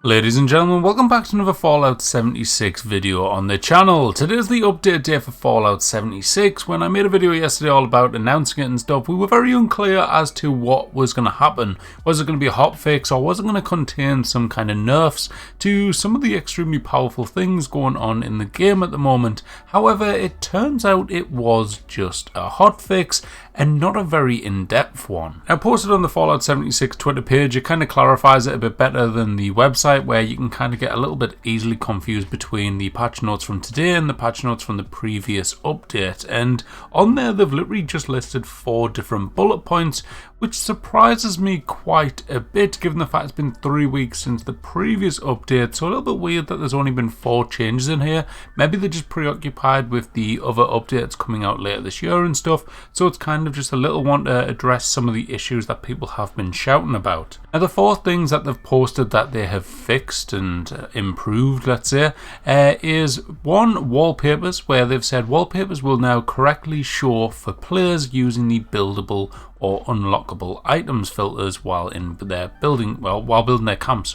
Ladies and gentlemen, welcome back to another Fallout 76 video on the channel. Today is the update day for Fallout 76. When I made a video yesterday all about announcing it and stuff, we were very unclear as to what was going to happen. Was it going to be a hotfix, or was it going to contain some kind of nerfs to some of the extremely powerful things going on in the game at the moment? However, it turns out it was just a hotfix, and not a very in-depth one. Now, posted on the Fallout 76 Twitter page, it kind of clarifies it a bit better than the website, where you can kind of get a little bit easily confused between the patch notes from today and the patch notes from the previous update. And on there, they've literally just listed 4 different bullet points, which surprises me quite a bit, given the fact it's been 3 weeks since the previous update. So a little bit weird that there's only been 4 changes in here. Maybe they're just preoccupied with the other updates coming out later this year and stuff, so it's kind of just a little one to address some of the issues that people have been shouting about. Now, the 4 things that they've posted that they have fixed and improved, let's say, is 1, wallpapers, where they've said wallpapers will now correctly show for players using the buildable or unlockable items filters while building their camp.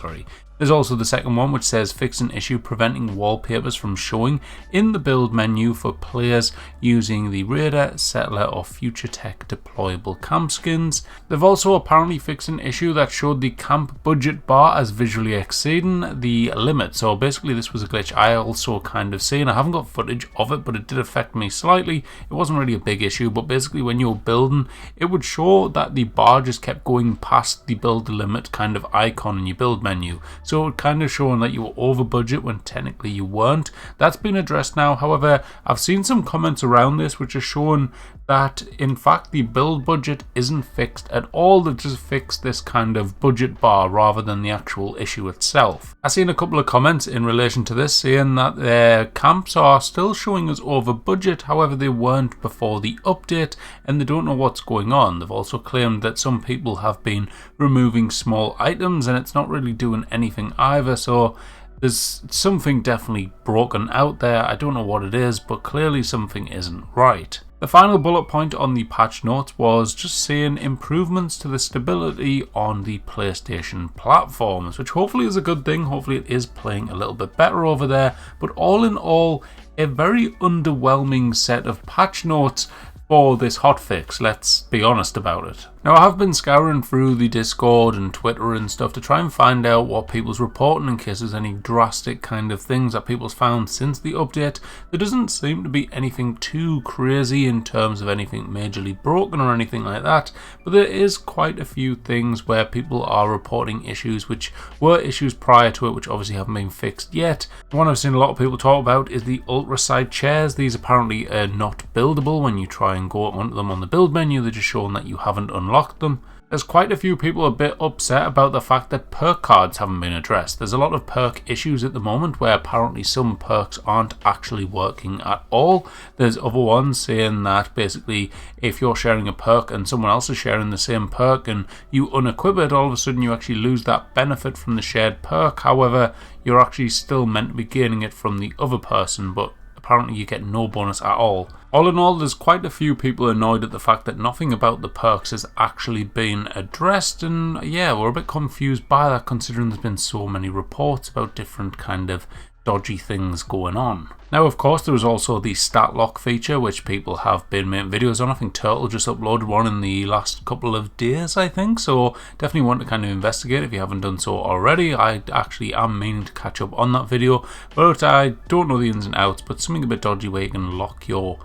There's also the second one, which says fix an issue preventing wallpapers from showing in the build menu for players using the Raider, Settler or Future Tech deployable camp skins. They've also apparently fixed an issue that showed the camp budget bar as visually exceeding the limit. So basically this was a glitch I also kind of seen. I haven't got footage of it, but it did affect me slightly. It wasn't really a big issue, but basically when you were building, it would show that the bar just kept going past the build limit kind of icon in your build menu. So it kind of showing that you were over budget when technically you weren't. That's been addressed now. However, I've seen some comments around this which are showing that in fact the build budget isn't fixed at all. They've just fixed this kind of budget bar rather than the actual issue itself. I've seen a couple of comments in relation to this saying that their camps are still showing as over budget, however they weren't before the update and they don't know what's going on. They've also claimed that some people have been removing small items and it's not really doing anything either, so there's something definitely broken out there. I don't know what it is, but clearly something isn't right. The final bullet point on the patch notes was just saying improvements to the stability on the PlayStation platforms, which hopefully is a good thing. Hopefully it is playing a little bit better over there, but all in all, a very underwhelming set of patch notes for this hotfix, let's be honest about it. Now, I have been scouring through the Discord and Twitter and stuff to try and find out what people's reporting in case there's any drastic kind of things that people's found since the update. There doesn't seem to be anything too crazy in terms of anything majorly broken or anything like that, but there is quite a few things where people are reporting issues which were issues prior to it, which obviously haven't been fixed yet. One I've seen a lot of people talk about is the ultra side chairs. These apparently are not buildable when you try and go onto them on the build menu. They're just showing that you haven't unlocked them. There's quite a few people a bit upset about the fact that perk cards haven't been addressed. There's a lot of perk issues at the moment where apparently some perks aren't actually working at all. There's other ones saying that basically if you're sharing a perk and someone else is sharing the same perk and you unequip it, all of a sudden you actually lose that benefit from the shared perk. However, you're actually still meant to be gaining it from the other person, but apparently you get no bonus at all. All in all, there's quite a few people annoyed at the fact that nothing about the perks has actually been addressed, and yeah, we're a bit confused by that considering there's been so many reports about different kind of dodgy things going on. Now, of course, there was also the stat lock feature, which people have been making videos on. I think Turtle just uploaded one in the last couple of days, I think, so definitely want to kind of investigate if you haven't done so already. I actually am meaning to catch up on that video, but I don't know the ins and outs, but something a bit dodgy where you can lock your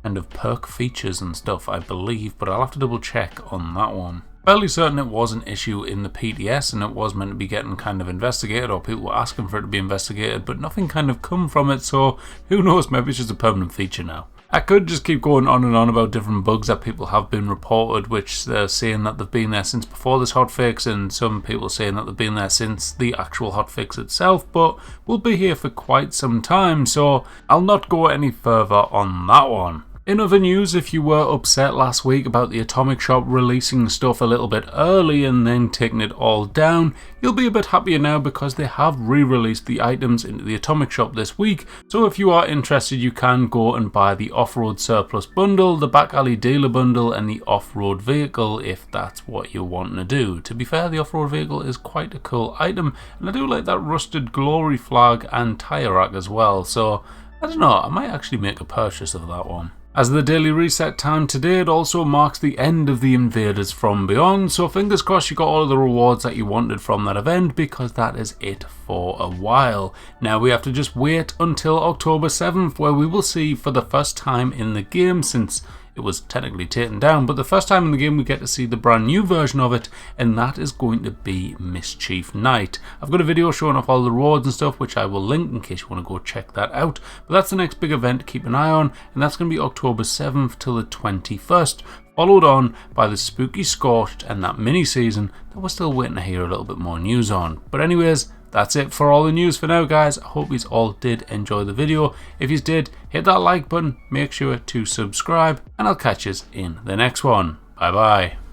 kind of perk features and stuff, I believe, but I'll have to double check on that one. Fairly certain it was an issue in the PTS and it was meant to be getting kind of investigated, or people were asking for it to be investigated, but nothing kind of come from it, so who knows, maybe it's just a permanent feature now. I could just keep going on and on about different bugs that people have been reported, which they're saying that they've been there since before this hotfix, and some people saying that they've been there since the actual hotfix itself, but we'll be here for quite some time, so I'll not go any further on that one. In other news, if you were upset last week about the Atomic Shop releasing stuff a little bit early and then taking it all down, you'll be a bit happier now because they have re-released the items into the Atomic Shop this week. So if you are interested, you can go and buy the Off-Road Surplus Bundle, the Back Alley Dealer Bundle and the Off-Road Vehicle if that's what you're wanting to do. To be fair, the Off-Road Vehicle is quite a cool item and I do like that rusted glory flag and tyre rack as well, so I don't know, I might actually make a purchase of that one. As the daily reset time today, it also marks the end of the Invaders from Beyond, so fingers crossed you got all of the rewards that you wanted from that event, because that is it for a while. Now we have to just wait until October 7th, where we will see for the first time in the game, since it was technically taken down, but the first time in the game we get to see the brand new version of it, and that is going to be Mischief Night. I've got a video showing off all the rewards and stuff, which I will link in case you want to go check that out. But that's the next big event to keep an eye on, and that's going to be October 7th till the 21st, followed on by the Spooky Scorched and that mini season that we're still waiting to hear a little bit more news on. But anyways, that's it for all the news for now, guys. I hope you all did enjoy the video. If you did, hit that like button, make sure to subscribe, and I'll catch you in the next one. Bye bye.